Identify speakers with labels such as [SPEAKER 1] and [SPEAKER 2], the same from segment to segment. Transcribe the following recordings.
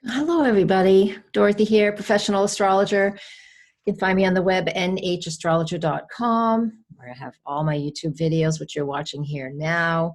[SPEAKER 1] Hello, everybody. Dorothy here, professional astrologer. You can find me on the web, nhastrologer.com, where I have all my YouTube videos, which you're watching here now.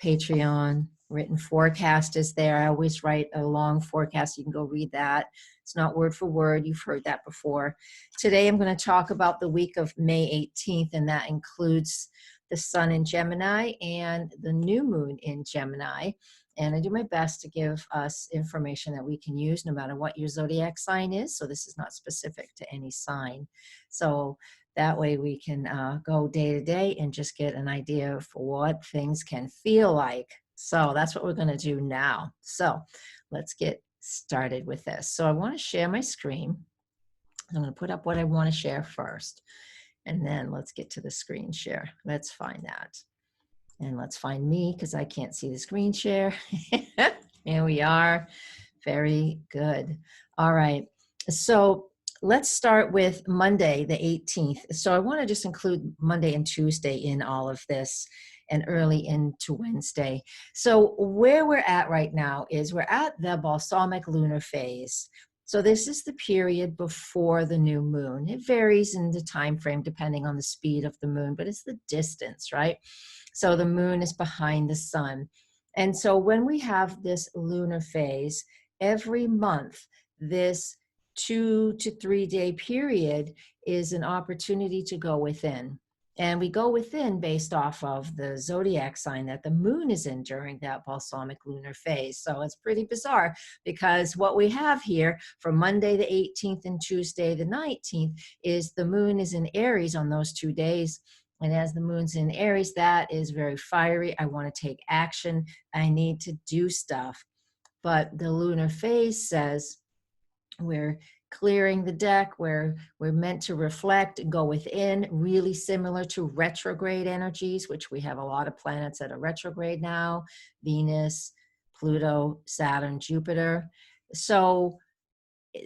[SPEAKER 1] Patreon, written forecast is there. I always write a long forecast. You can go read that. It's not word for word. You've heard that before. Today, I'm going to talk about the week of May 18th, and that includes the sun in Gemini and the new moon in Gemini. And I do my best to give us information that we can use no matter what your zodiac sign is. So this is not specific to any sign. So that way we can go day to day and just get an idea of what things can feel like. So that's what we're going to do now. So let's get started with this. So I want to share my screen. I'm going to put up what I want to share first. And then let's get to the screen share. Let's find that. And let's find me because I can't see the screen share. Here we are. Very good. All right. So let's start with Monday, the 18th. So I want to just include Monday and Tuesday in all of this and early into Wednesday. So where we're at right now is we're at the balsamic lunar phase. So this is the period before the new moon. It varies in the time frame depending on the speed of the moon, but it's the distance, right? So the moon is behind the sun. And so when we have this lunar phase, every month, this 2 to 3 day period is an opportunity to go within. And we go within based off of the zodiac sign that the moon is in during that balsamic lunar phase. So it's pretty bizarre because what we have here for Monday the 18th and Tuesday the 19th is the moon is in Aries on those 2 days. And as the moon's in Aries, that is very fiery. I want to take action. I need to do stuff. But the lunar phase says we're clearing the deck, where we're meant to reflect and go within, really similar to retrograde energies, which we have a lot of planets that are retrograde now, Venus, Pluto, Saturn, Jupiter. So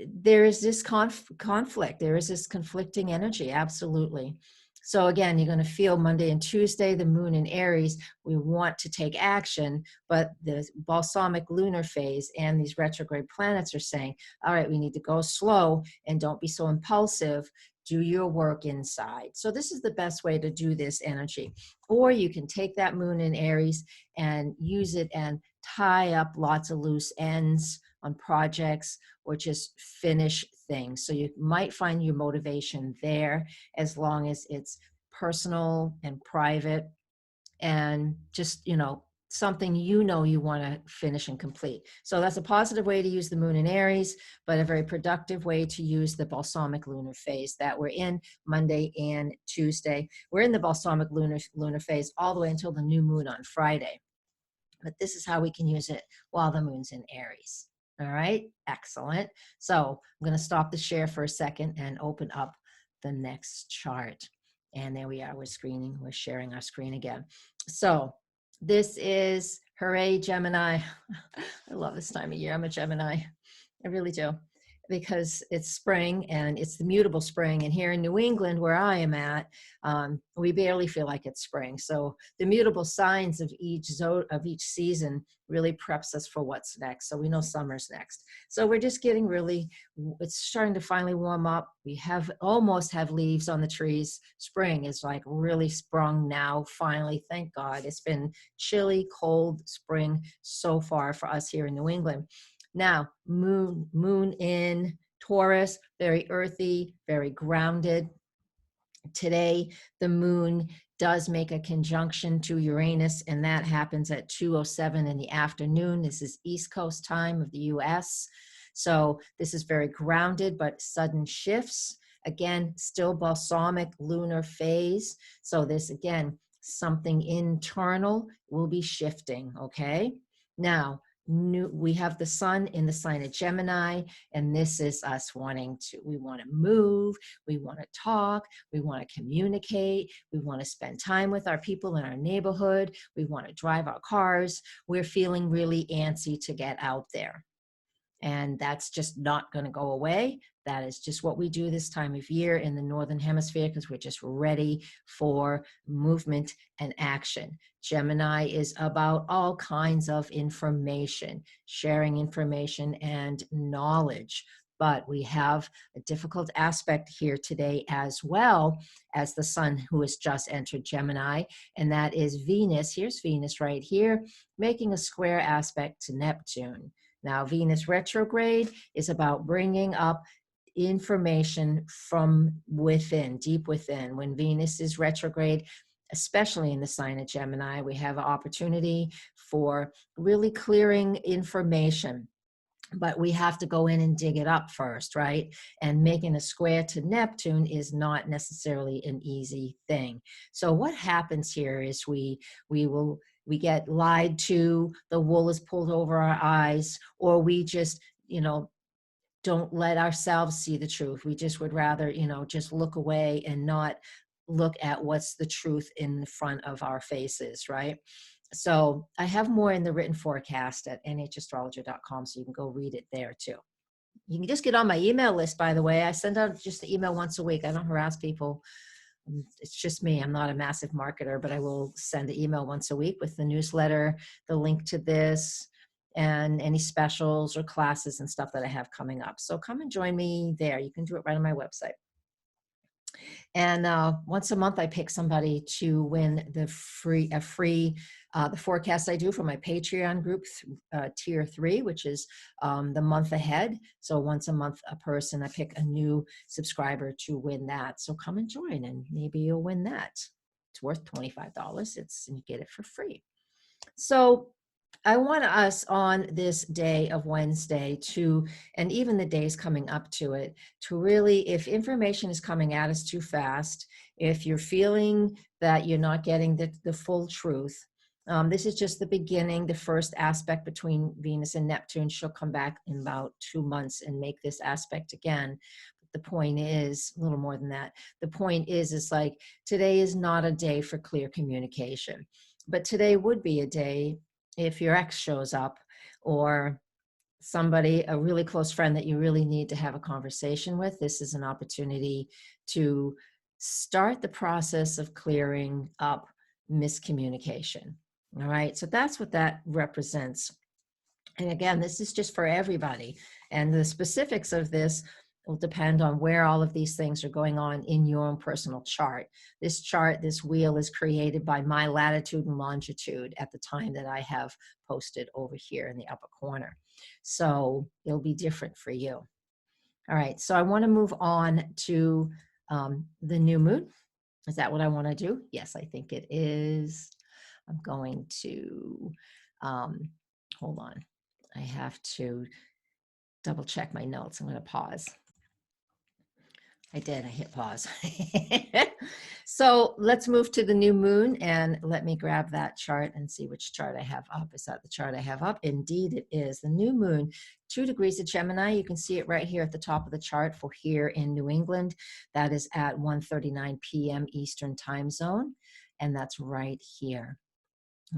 [SPEAKER 1] there is this conflict. There is this conflicting energy, absolutely. So again, you're going to feel Monday and Tuesday, the moon in Aries, we want to take action, but the balsamic lunar phase and these retrograde planets are saying, all right, we need to go slow and don't be so impulsive. Do your work inside. So this is the best way to do this energy. Or you can take that moon in Aries and use it and tie up lots of loose ends on projects or just finish things. So you might find your motivation there as long as it's personal and private and just, something you want to finish and complete. So that's a positive way to use the moon in Aries, but a very productive way to use the balsamic lunar phase that we're in Monday and Tuesday. We're in the balsamic lunar phase all the way until the new moon on Friday. But this is how we can use it while the moon's in Aries. All right, excellent. So I'm going to stop the share for a second and open up the next chart. And there we are, we're sharing our screen again. So this is, hooray, Gemini. I love this time of year. I'm a Gemini. I really do. Because it's spring and it's the mutable spring. And here in New England, where I am at, we barely feel like it's spring. So the mutable signs of each season really preps us for what's next. So we know summer's next. So we're just getting it's starting to finally warm up. We almost have leaves on the trees. Spring is like really sprung now, finally, thank God. It's been chilly, cold spring so far for us here in New England. Now, moon in Taurus, very earthy, very grounded. Today, the moon does make a conjunction to Uranus, and that happens at 2:07 in the afternoon. This is East Coast time of the US. So this is very grounded, but sudden shifts. Again, still balsamic lunar phase. So this, again, something internal will be shifting, okay? Now, we have the sun in the sign of Gemini, and this is us we want to move, we want to talk, we want to communicate, we want to spend time with our people in our neighborhood, we want to drive our cars. We're feeling really antsy to get out there. And that's just not going to go away. That is just what we do this time of year in the Northern Hemisphere, because we're just ready for movement and action. Gemini is about all kinds of information, sharing information and knowledge. But we have a difficult aspect here today, as well as the sun, who has just entered Gemini, and that is Venus. Here's Venus right here, making a square aspect to Neptune. Now, Venus retrograde is about bringing up information from within, deep within. When Venus is retrograde, especially in the sign of Gemini, we have an opportunity for really clearing information. But we have to go in and dig it up first, right? And making a square to Neptune is not necessarily an easy thing. So what happens here is we get lied to, the wool is pulled over our eyes, or we just, don't let ourselves see the truth. We just would rather, just look away and not look at what's the truth in front of our faces, right? So I have more in the written forecast at nhastrologer.com, so you can go read it there too. You can just get on my email list, by the way. I send out just the email once a week. I don't harass people. It's just me. I'm not a massive marketer, but I will send the email once a week with the newsletter, the link to this, and any specials or classes and stuff that I have coming up. So come and join me there. You can do it right on my website. And once a month, I pick somebody to win the forecast I do for my Patreon group, Tier 3, which is the month ahead. So once a month, a person, I pick a new subscriber to win that. So come and join, and maybe you'll win that. It's worth $25. And you get it for free. So I want us on this day of Wednesday to, and even the days coming up to it, to really, if information is coming at us too fast, if you're feeling that you're not getting the full truth, this is just the beginning, the first aspect between Venus and Neptune. She'll come back in about 2 months and make this aspect again. But the point is, a little more than that, the point is like, today is not a day for clear communication. But today would be a day if your ex shows up, or somebody, a really close friend that you really need to have a conversation with. This is an opportunity to start the process of clearing up miscommunication. All right, so that's what that represents. And again, this is just for everybody. And the specifics of this will depend on where all of these things are going on in your own personal chart. This chart, this wheel, is created by my latitude and longitude at the time that I have posted over here in the upper corner. So it'll be different for you. All right, so I want to move on to the new moon. Is that what I want to do? Yes, I think it is. I'm going to, hold on. I have to double check my notes. I'm going to pause. I did, I hit pause. So let's move to the new moon, and let me grab that chart and see which chart I have up. Is that the chart I have up? Indeed it is. The new moon, 2 degrees of Gemini. You can see it right here at the top of the chart for here in New England. That is at 1:39 p.m. Eastern time zone, and that's right here.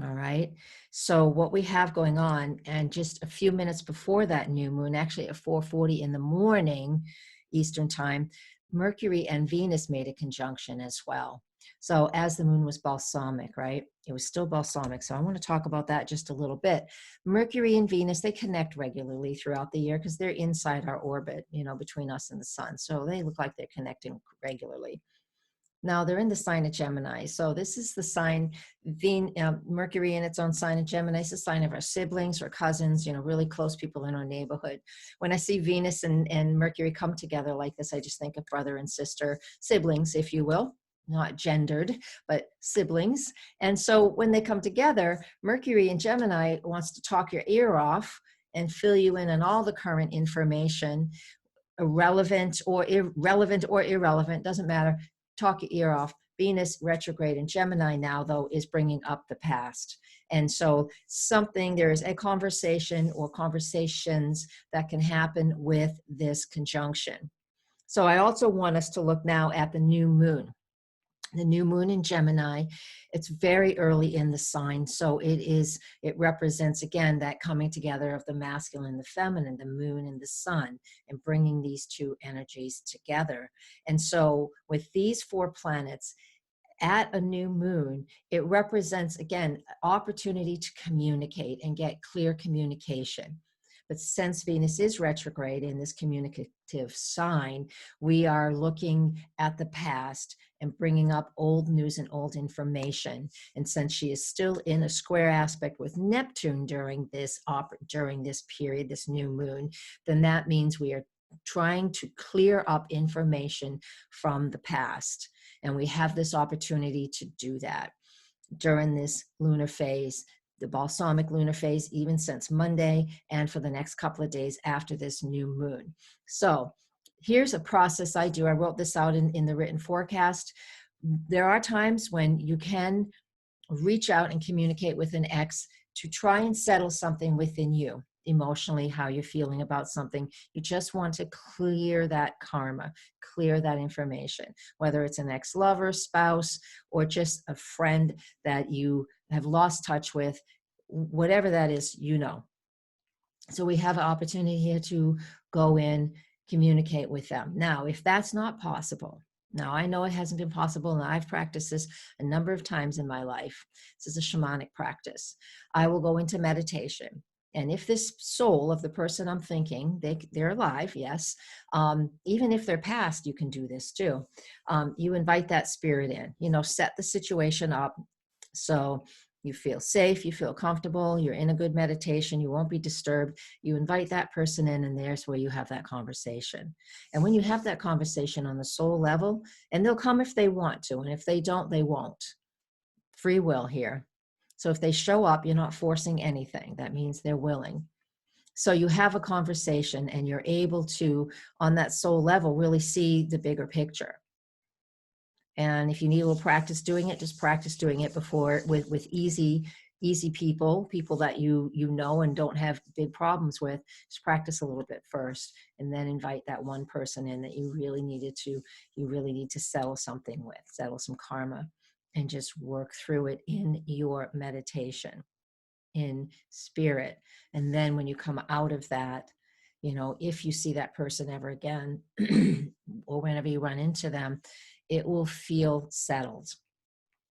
[SPEAKER 1] All right, so what we have going on, and just a few minutes before that new moon, actually at 4:40 in the morning Eastern time, Mercury and Venus made a conjunction as well. So as the moon was balsamic, right? It was still balsamic. So I want to talk about that just a little bit. Mercury and Venus, they connect regularly throughout the year because they're inside our orbit, between us and the sun. So they look like they're connecting regularly. Now they're in the sign of Gemini. So this is the sign, Mercury in its own sign of Gemini. It's a sign of our siblings or cousins, really close people in our neighborhood. When I see Venus and Mercury come together like this, I just think of brother and sister, siblings, if you will, not gendered, but siblings. And so when they come together, Mercury in Gemini wants to talk your ear off and fill you in on all the current information, irrelevant or irrelevant, doesn't matter. Talk your ear off. Venus retrograde in Gemini now, though, is bringing up the past. And so there is a conversation or conversations that can happen with this conjunction. So I also want us to look now at the new moon. The new moon in Gemini, it's very early in the sign. So it represents, again, that coming together of the masculine and the feminine, the moon and the sun, and bringing these two energies together. And so with these 4 planets, at a new moon, it represents, again, opportunity to communicate and get clear communication. But since Venus is retrograde in this communicative sign, we are looking at the past and bringing up old news and old information. And since she is still in a square aspect with Neptune during this period, this new moon, then that means we are trying to clear up information from the past. And we have this opportunity to do that during this lunar phase, the balsamic lunar phase, even since Monday, and for the next couple of days after this new moon. So here's a process I do. I wrote this out in the written forecast. There are times when you can reach out and communicate with an ex to try and settle something within you emotionally, how you're feeling about something. You just want to clear that karma, clear that information, whether it's an ex-lover, spouse, or just a friend that you have lost touch with, whatever that is, you know. So we have an opportunity here to go in, communicate with them. Now, if that's not possible, now I know it hasn't been possible, and I've practiced this a number of times in my life. This is a shamanic practice. I will go into meditation. And if this soul of the person I'm thinking, they're alive, yes. Even if they're past, you can do this too. You invite that spirit in, set the situation up so you feel safe, you feel comfortable, you're in a good meditation, you won't be disturbed. You invite that person in, and there's where you have that conversation. And when you have that conversation on the soul level, and they'll come if they want to, and if they don't, they won't. Free will here. So if they show up, you're not forcing anything. That means they're willing. So you have a conversation, and you're able to, on that soul level, really see the bigger picture. And if you need a little practice doing it, just practice doing it before with easy people that you know and don't have big problems with. Just practice a little bit first, and then invite that one person in that you really need to settle something with, settle some karma, and just work through it in your meditation, in spirit. And then when you come out of that, if you see that person ever again, or whenever you run into them, it will feel settled.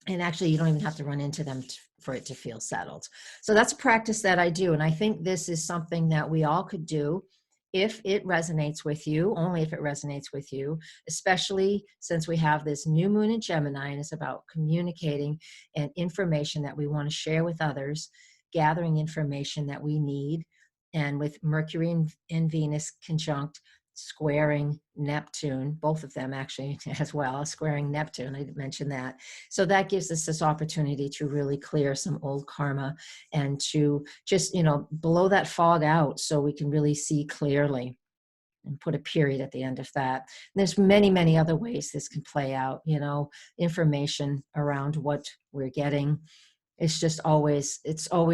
[SPEAKER 1] And actually, you don't even have to run into them for it to feel settled. So that's a practice that I do. And I think this is something that we all could do if it resonates with you, only if it resonates with you, especially since we have this new moon in Gemini, and it's about communicating and information that we want to share with others, gathering information that we need. And with Mercury and Venus conjunct, squaring Neptune, both of them actually as well, squaring Neptune, I mentioned that. So that gives us this opportunity to really clear some old karma, and to just, blow that fog out so we can really see clearly, and put a period at the end of that. And there's many, many other ways this can play out, information around what we're getting. It's always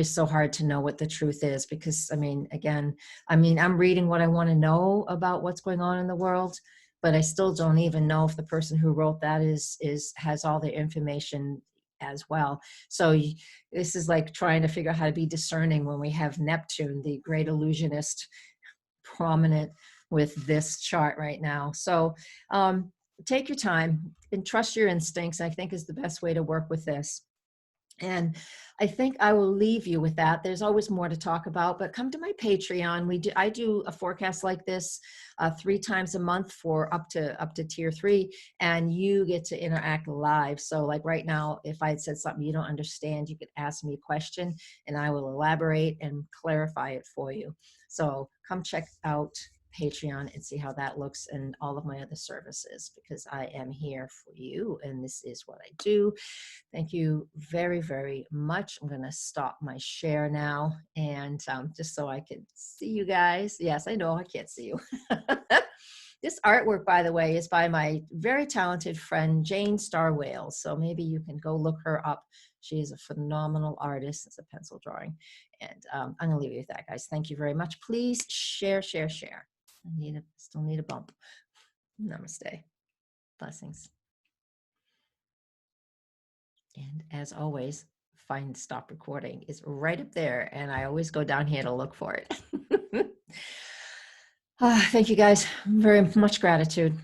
[SPEAKER 1] so hard to know what the truth is, because I'm reading what I want to know about what's going on in the world, but I still don't even know if the person who wrote that has all the information as well. So this is like trying to figure out how to be discerning when we have Neptune, the great illusionist, prominent with this chart right now. So take your time and trust your instincts, I think, is the best way to work with this. And I think I will leave you with that. There's always more to talk about, but come to my Patreon. I do a forecast like this 3 times a month for up to tier 3, and you get to interact live. So like right now, if I had said something you don't understand, you could ask me a question and I will elaborate and clarify it for you. So come check out Patreon and see how that looks, and all of my other services, because I am here for you and this is what I do. Thank you very, very much. I'm going to stop my share now, and just so I can see you guys. Yes, I know I can't see you. This artwork, by the way, is by my very talented friend, Jane Star Wales. So maybe you can go look her up. She is a phenomenal artist. It's a pencil drawing. And I'm going to leave you with that, guys. Thank you very much. Please share, share, share. Still need a bump. Namaste. Blessings. And as always, find stop recording is right up there. And I always go down here to look for it. Thank you guys. Very much gratitude.